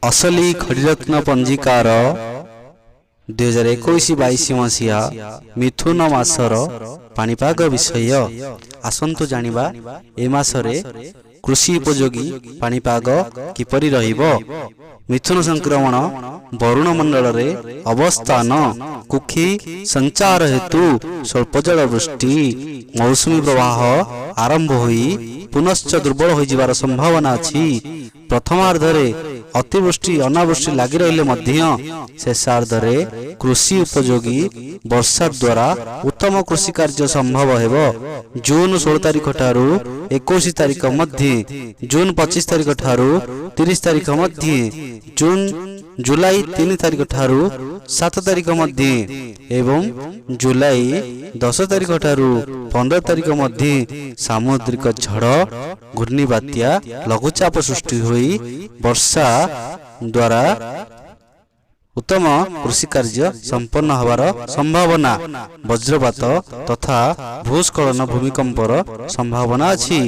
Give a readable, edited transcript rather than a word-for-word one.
असली खड़ीरत्न पंजिकार 2021-22 मसीहा मिथुन मासर पाणीपाग विषय आसंतु जानिबा। ए मासरे कृषि उपयोगी पाणीपाग किपरि रहिबो। मिथुन संक्रमण वरुण मंडल रे अवस्थान कुखी संचार हेतु स्वल्प जल वृष्टि मौसुमी प्रवाह आरंभ होई पुनश्च दुर्बल हो जिवार संभावना अछि। प्रथमार्धरे अतिवृष्टि अनावृष्टि लगी रहिले मध्य शेषार्धरे कृषि उपयोगी वर्षा द्वारा उत्तम कृषि कार्य संभव हेबो। जून 16 तारिख ठारू 21 तारिख मध्य, जून 25 तारिख ठारू 30 तारिख मध्य, जून जुलाई 3 तारिख ठारू 7 तारिख मध्य एवं जुलाई 10 तारिख ठारू 15 तारिख मध्य सामुद्रिक झड़ घूर्णिबात्या लघुचाप सृष्टि होई वर्षा द्वारा उत्तम कृषि कार्य संपन्न होवार संभावना। वज्रपात तथा भूस्खलन भूमिकंपर संभावना अछि।